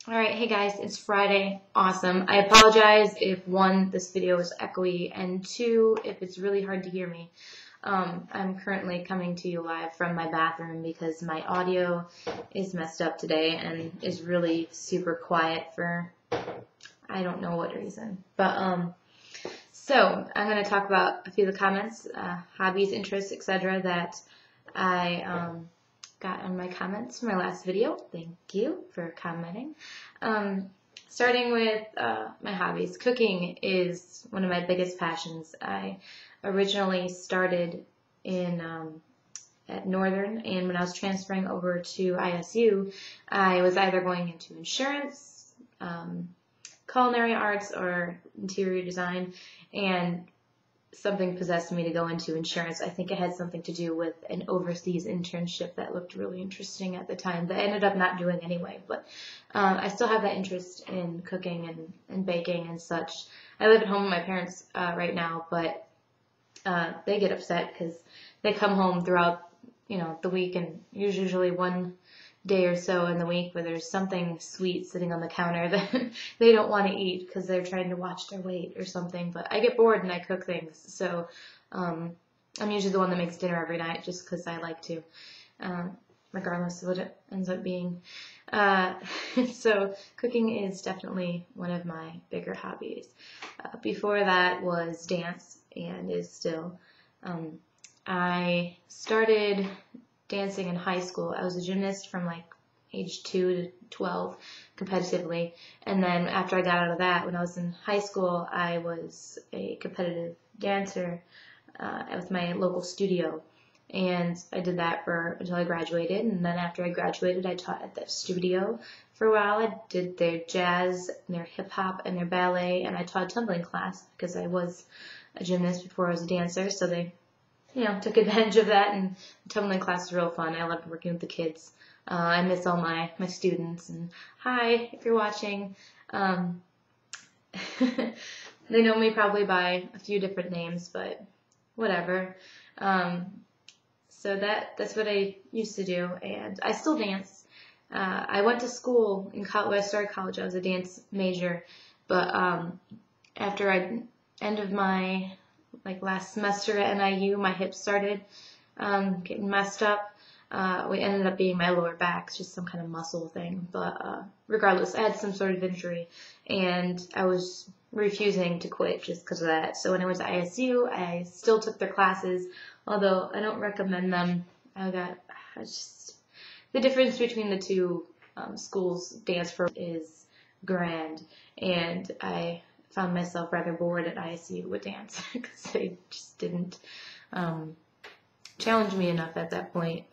Alright, hey guys, it's Friday. Awesome. I apologize if one, this video is echoey, and two, if it's really hard to hear me. I'm currently coming to you live from my bathroom because my audio is messed up today and is really super quiet for I don't know what reason. But so I'm going to talk about a few of the comments, hobbies, interests, etc. that I got on my comments from my last video. Thank you for commenting. Starting with my hobbies. Cooking is one of my biggest passions. I originally started in at Northern, and when I was transferring over to ISU, I was either going into insurance, culinary arts, or interior design, and something possessed me to go into insurance. I think it had something to do with an overseas internship that looked really interesting at the time that I ended up not doing anyway, but I still have that interest in cooking and baking and such. I live at home with my parents right now, but they get upset because they come home throughout the week, and usually one day or so in the week where there's something sweet sitting on the counter that they don't want to eat because they're trying to watch their weight or something. But I get bored and I cook things, so I'm usually the one that makes dinner every night just because I like to, regardless of what it ends up being. So cooking is definitely one of my bigger hobbies. Before that was dance, and is still. I started dancing in high school. I was a gymnast from like age 2 to 12 competitively, and then after I got out of that, when I was in high school, I was a competitive dancer with my local studio, and I did that until I graduated. And then after I graduated, I taught at that studio for a while. I did their jazz, their hip hop, and their ballet, and I taught a tumbling class because I was a gymnast before I was a dancer, so they took advantage of that, and the tumbling class was real fun. I loved working with the kids. I miss all my students, and hi, if you're watching. They know me probably by a few different names, but whatever. So that's what I used to do, and I still dance. I went to school in college. When I started college, I was a dance major, but after end of my last semester at NIU, my hips started getting messed up. It ended up being my lower back, just some kind of muscle thing. But regardless, I had some sort of injury, and I was refusing to quit just because of that. So when I went to ISU, I still took their classes, although I don't recommend them. The difference between the two schools' dance program is grand, and I found myself rather bored at ISU with dance because they just didn't challenge me enough at that point.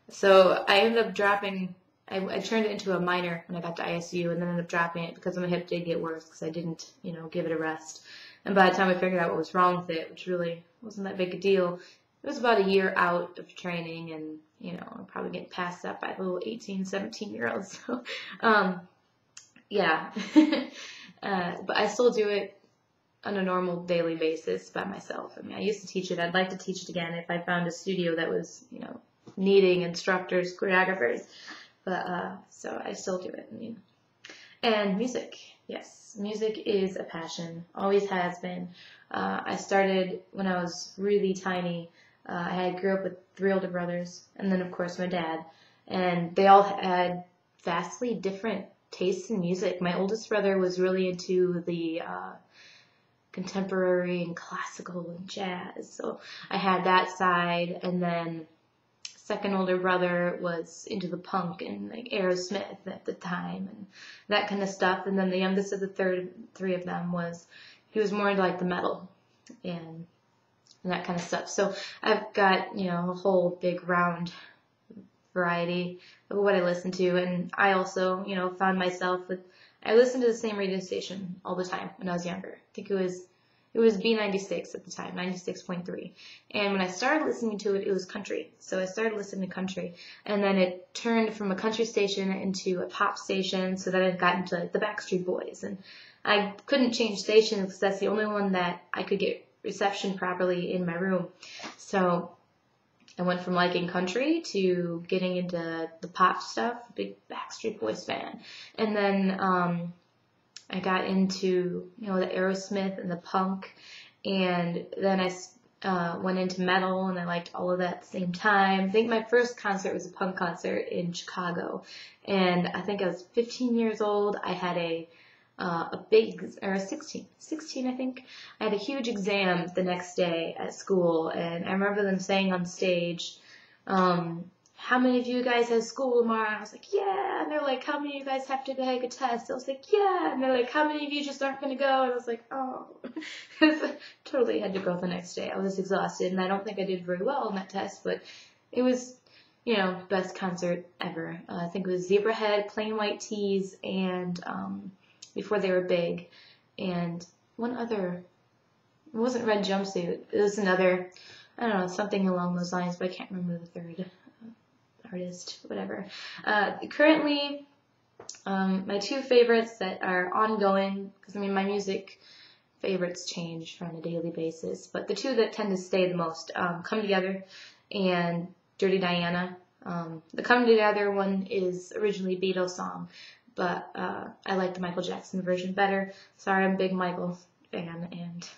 So I ended up dropping. I turned it into a minor when I got to ISU, and then ended up dropping it because my hip did get worse because I didn't, give it a rest. And by the time I figured out what was wrong with it, which really wasn't that big a deal, it was about a year out of training, and I'm probably getting passed up by little 18, 17-year-olds. So, yeah. But I still do it on a normal daily basis by myself. I mean, I used to teach it. I'd like to teach it again if I found a studio that was, needing instructors, choreographers. But so I still do it. And music, yes, music is a passion. Always has been. I started when I was really tiny. I grew up with 3 older brothers, and then of course my dad, and they all had vastly different tastes in music. My oldest brother was really into the contemporary and classical and jazz, so I had that side, and then second older brother was into the punk and Aerosmith at the time and that kind of stuff, and then the youngest of the three of them he was more into the metal and that kind of stuff. So I've got a whole big round variety of what I listen to, and I also found myself I listened to the same radio station all the time when I was younger. I think it was B96 at the time, 96.3. And when I started listening to it, it was country. So I started listening to country, and then it turned from a country station into a pop station. So then it got into the Backstreet Boys, and I couldn't change stations because that's the only one that I could get reception properly in my room. So I went from liking country to getting into the pop stuff, big Backstreet Boys fan. And then I got into, the Aerosmith and the punk. And then I went into metal, and I liked all of that at the same time. I think my first concert was a punk concert in Chicago. And I think I was 15 years old. I had a big, or 16 I think. I had a huge exam the next day at school, and I remember them saying on stage, how many of you guys have school tomorrow? And I was like, yeah. And they're like, how many of you guys have to take a test? I was like, yeah. And they're like, how many of you just aren't going to go? And I was like, oh. Totally had to go the next day. I was exhausted, and I don't think I did very well on that test, but it was, best concert ever. I think it was Zebrahead, Plain White Tees, and before they were big, and one other, it wasn't Red Jumpsuit, it was another, I don't know, something along those lines, but I can't remember the third artist, whatever. Currently, my two favorites that are ongoing, because my music favorites change on a daily basis, but the two that tend to stay the most, Come Together and Dirty Diana. The Come Together one is originally a Beatles song, but I like the Michael Jackson version better. Sorry, I'm a big Michael fan, and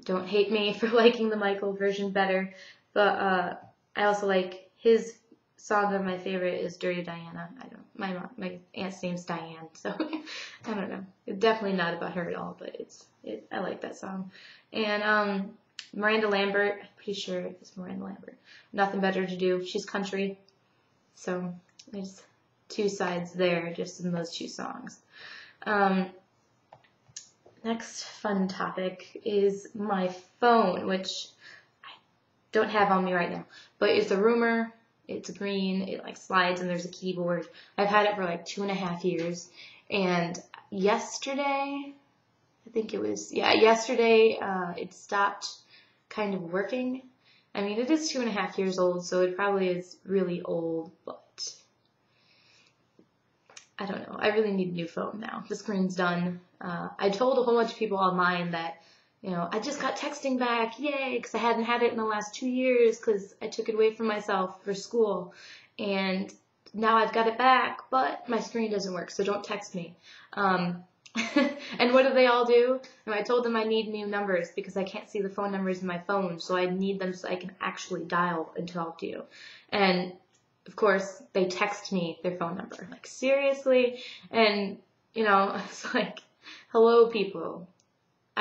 don't hate me for liking the Michael version better. But I also like his song of my favorite is Dirty Diana. My aunt's name's Diane, so I don't know. It's definitely not about her at all, but I like that song. And Miranda Lambert, I'm pretty sure it's Miranda Lambert. Nothing Better to Do. She's country, so there's two sides there, just in those two songs. Next fun topic is my phone, which I don't have on me right now, but it's a rumor. It's green. It slides, and there's a keyboard. I've had it for 2.5 years, and yesterday, yesterday it stopped kind of working. It is 2.5 years old, so it probably is really old, but I don't know. I really need a new phone now. The screen's done. I told a whole bunch of people online that, I just got texting back, yay, because I hadn't had it in the last 2 years because I took it away from myself for school. And now I've got it back, but my screen doesn't work, so don't text me. And what do they all do? And I told them I need new numbers because I can't see the phone numbers in my phone, so I need them so I can actually dial and talk to you. And of course, they text me their phone number. Seriously? And, it's like, hello, people.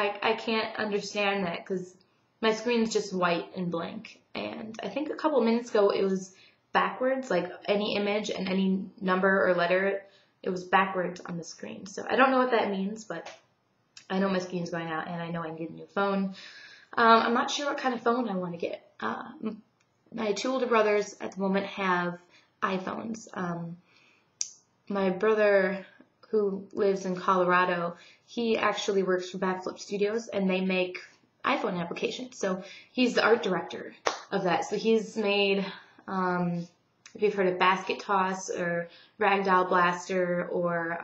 I can't understand that because my screen's just white and blank. And I think a couple minutes ago it was backwards, any image and any number or letter, it was backwards on the screen. So I don't know what that means, but I know my screen's going out and I know I need a new phone. I'm not sure what kind of phone I want to get. My two older brothers at the moment have iPhones. My brother, who lives in Colorado, he actually works for Backflip Studios, and they make iPhone applications. So he's the art director of that. So he's made, if you've heard of Basket Toss or Ragdoll Blaster, or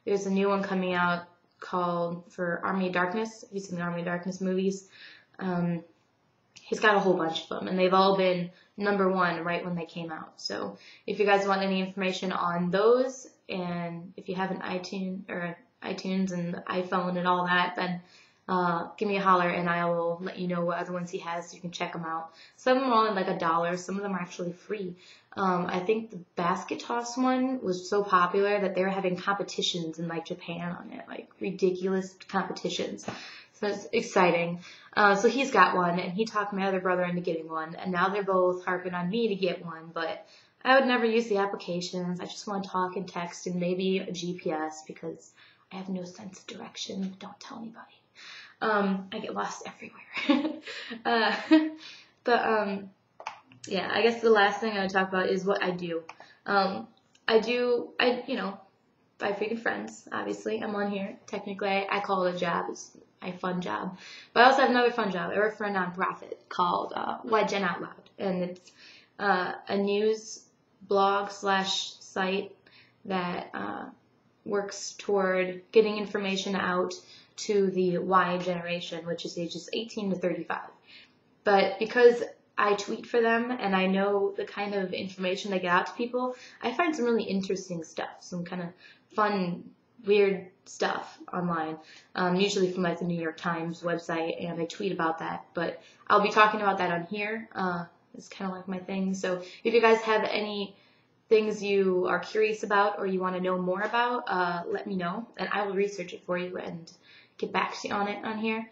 there's a new one coming out called for Army of Darkness. Have you seen the Army of Darkness movies? He's got a whole bunch of them, and they've all been #1 right when they came out. So if you guys want any information on those, and if you have an iTunes and iPhone and all that, then give me a holler and I will let you know what other ones he has so you can check them out. Some of them are only $1. Some of them are actually free. I think the Basket Toss one was so popular that they were having competitions in Japan on it, ridiculous competitions. So it's exciting. So he's got one, and he talked my other brother into getting one, and now they're both harping on me to get one, but I would never use the applications. I just want to talk and text and maybe a GPS because I have no sense of direction. Don't tell anybody. I get lost everywhere. Yeah, I guess the last thing I would talk about is what I do. Five Freaking Friends, obviously. I'm on here. Technically, I call it a job. It's my fun job. But I also have another fun job. I work for a nonprofit called Why Gen Out Loud. And it's a news blog / site that works toward getting information out to the Y generation, which is ages 18 to 35. But because I tweet for them and I know the kind of information they get out to people, I find some really interesting stuff, some kind of fun, weird stuff online, usually from like the New York Times website, and I tweet about that. But I'll be talking about that on here. It's kind of like my thing. So if you guys have any things you are curious about or you want to know more about, let me know, and I will research it for you and get back to you on it on here.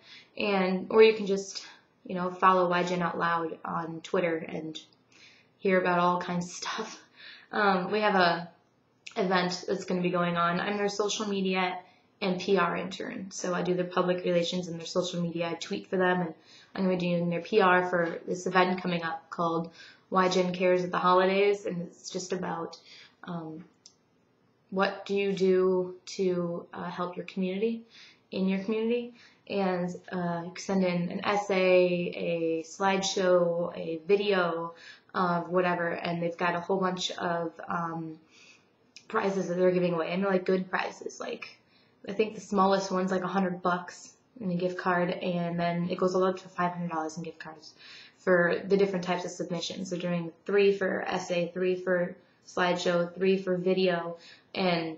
Or you can just, follow YGen Out Loud on Twitter and hear about all kinds of stuff. We have a event that's going to be going on. I'm their social media and PR intern, so I do their public relations and their social media. I tweet for them, and I'm going to be doing their PR for this event coming up called YGen Cares at the Holidays, and it's just about what do you do to help your community, in your community, and send in an essay, a slideshow, a video, whatever, and they've got a whole bunch of prizes that they're giving away, and they're like good prizes. Like, I think the smallest one's like $100 in a gift card, and then it goes all up to $500 in gift cards for the different types of submissions. They're doing 3 for essay, 3 for slideshow, 3 for video, and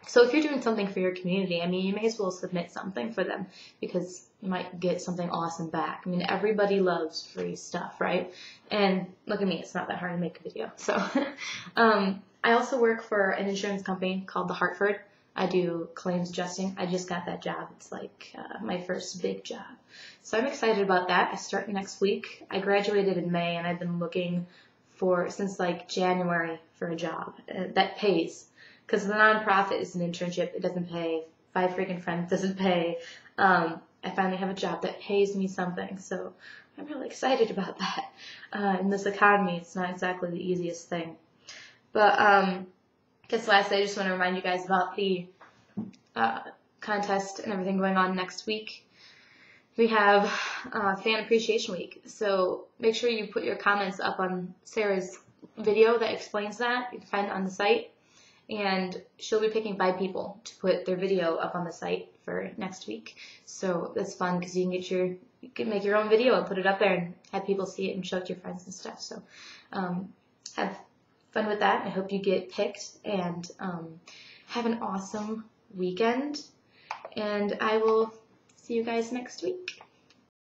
so if you're doing something for your community, I mean, you may as well submit something for them because you might get something awesome back. I mean, everybody loves free stuff, right? And look at me, it's not that hard to make a video. So I also work for an insurance company called The Hartford. I do claims adjusting. I just got that job. It's like my first big job. So I'm excited about that. I start next week. I graduated in May, and I've been looking since like January for a job that pays. Because the nonprofit is an internship. It doesn't pay. Five Freaking Friends doesn't pay. I finally have a job that pays me something. So I'm really excited about that. In this economy, it's not exactly the easiest thing. But I guess lastly, I just want to remind you guys about the contest and everything going on next week. We have Fan Appreciation Week. So make sure you put your comments up on Sarah's video that explains that. You can find it on the site. And she'll be picking 5 people to put their video up on the site for next week. So that's fun because you can make your own video and put it up there and have people see it and show it to your friends and stuff. So have fun with that. I hope you get picked, and have an awesome weekend. And I will see you guys next week.